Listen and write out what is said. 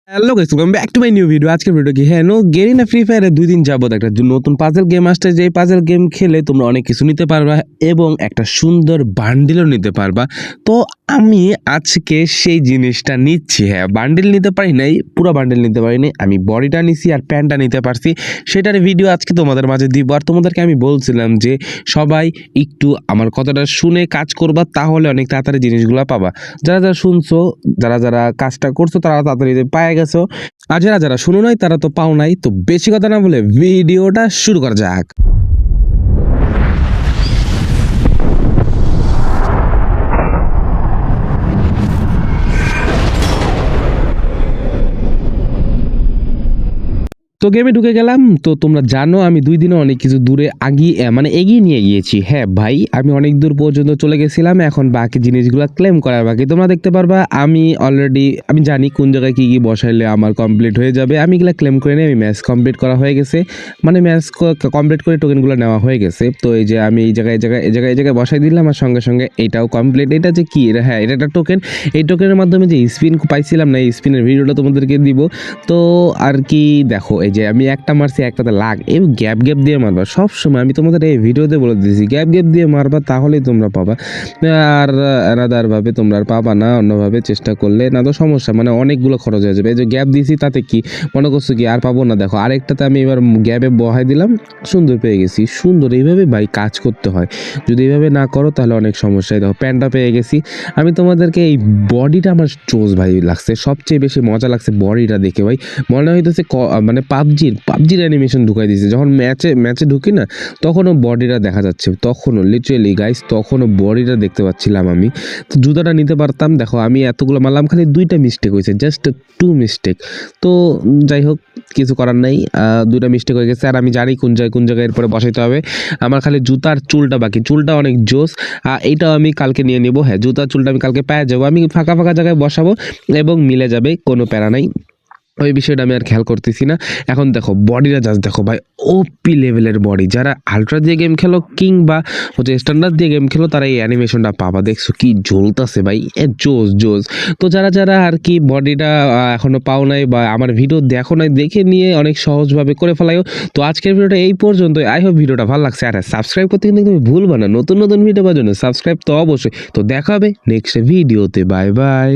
Hello guys, welcome back to my new video. আজকের video কি Garena free ফায়ারে 2 দিন যাবত একটা নতুন পাজল গেম আসছে। যে পাজল গেম খেলে তোমরা অনেক কিছু নিতে পারবা এবং একটা সুন্দর বান্ডিলও নিতে পারবা। তো আমি আজকে সেই জিনিসটা নিচ্ছি। হ্যাঁ, বান্ডিল নিতে পারি নাই, পুরো বান্ডিল নিতে পারি নাই, আমি বডিটা নিছি আর প্যান্টটা নিতে পারছি। সেটার ভিডিও আজকে তোমাদের মাঝে দিব। আর তোমাদেরকে আমি বলছিলাম যে সবাই একটু আমার কথাটা শুনে কাজ করবা, তাহলে অনেক তাড়াতাড়ি জিনিসগুলো পাবা। যারা যারা শুনছো, যারা যারা কাজটা করছো, তারা তাড়াতাড়ি পায়ে গেছো। আর যারা যারা শুনো নাই তারা তো পাও নাই। তো বেশি কথা না বলে ভিডিওটা শুরু করা যাক। তো গেমে ঢুকে গেলাম। তো তোমরা জানো আমি 2 দিনে অনেক কিছু দূরে এগিয়ে নিয়ে গিয়েছি। হ্যাঁ ভাই, আমি অনেক দূর পর্যন্ত চলে গেছিলাম। এখন বাকি জিনিসগুলো ক্লেম করার বাকি। তোমরা দেখতে পারবা আমি অলরেডি জানি কোন জায়গায় কি কি বসাইলে আমার কমপ্লিট হয়ে যাবে। আমি এগুলো ক্লেম করে নিয়ে আমি ম্যাচ কমপ্লিট করা হয়ে গেছে, ম্যাচ কমপ্লিট করে টোকেনগুলো নেওয়া হয়ে গেছে। তো এই যে আমি এই জায়গায় বসাই দিলাম, আর সঙ্গে সঙ্গে এটাও কমপ্লিট। এটা যে কি, হ্যাঁ এটা একটা টোকেন। এই টোকেনের মাধ্যমে যে স্পিন পাইছিলাম না, এই স্পিনের ভিডিওটা তোমাদেরকে দিব। তো আর কি দেখো, এই যে আমি একটা মারছি, একটাতে লাগ। এই গ্যাপ দিয়ে মারবা সব সময়। আমি তোমাদের এই ভিডিওতে বলে দিয়েছি গ্যাপ দিয়ে মারবা, তাহলেই তোমরা পাবা। আর আলাদার ভাবে তোমরা আর পাবা না, অন্যভাবে চেষ্টা করলে না তো সমস্যা, অনেকগুলো খরচ হয়ে যাবে। এই যে গ্যাপ দিয়েছি, তাতে কি মনে করছো কি আর পাবো না? দেখো আরেকটাতে আমি এবার গ্যাপে বহাই দিলাম, সুন্দর পেয়ে গেছি। সুন্দর, এইভাবে ভাই কাজ করতে হয়। যদি এইভাবে না করো তাহলে অনেক সমস্যায়। দেখো প্যান্টটা পেয়ে গেছি। আমি তোমাদেরকে এই বডিটা আমার চোজ ভাই লাগছে, সবচেয়ে বেশি মজা লাগছে বডিটা দেখে ভাই। মনে হইতেছে পাবজির অ্যানিমেশন ঢুকাই দিয়েছে। যখন ম্যাচে ঢুকি না, তখনও বডিটা দেখা যাচ্ছে, তখনও লিটারেলি গাইস, তখনও বডিটা দেখতে পাচ্ছিলাম আমি। তো জুতাটা নিতে পারতাম। দেখো আমি এতগুলো মারলাম, খালি 2টা মিস্টেক হয়েছে, জাস্ট 2 মিস্টেক। তো যাই হোক, কিছু করার নাই, 2টা মিস্টেক হয়ে গেছে। আর আমি জানি কোন জায়গায় এরপরে বসাইতে হবে। আমার খালি জুতার চুলটা বাকি, চুলটা অনেক জোস। এইটাও আমি কালকে নিয়ে নেবো। হ্যাঁ, জুতার চুলটা আমি কালকে পেয়ে যাবো। আমি ফাঁকা জায়গায় বসাবো এবং মিলে যাবে, কোনো প্যারা নাই। ওই বিষয়টা আমি আর খেয়াল করতেছি না। এখন দেখো বডিটা জাস্ট দেখো ভাই, ওপি লেভেলের বডি। যারা আলট্রা দিয়ে গেম খেলো কিংবা স্ট্যান্ডার্ড দিয়ে গেম খেলো, তারা এই অ্যানিমেশনটা পাবা। দেখছো কি জ্বলতেছে ভাই, জোস। তো যারা আর কি বডিটা এখনো পাও নাই বা আমার ভিডিও দেখো নাই, দেখে নিয়ে অনেক সহজভাবে করে ফেলাইও। তো আজকের ভিডিওটা এই পর্যন্ত। আই হোপ ভিডিওটা ভালো লাগছে। আর সাবস্ক্রাইব করতে কিন্তু তুমি ভুলবা না, নতুন ভিডিও পাওয়ার জন্য সাবস্ক্রাইব তো অবশ্যই। তো দেখা হবে নেক্সট ভিডিওতে। Bye bye.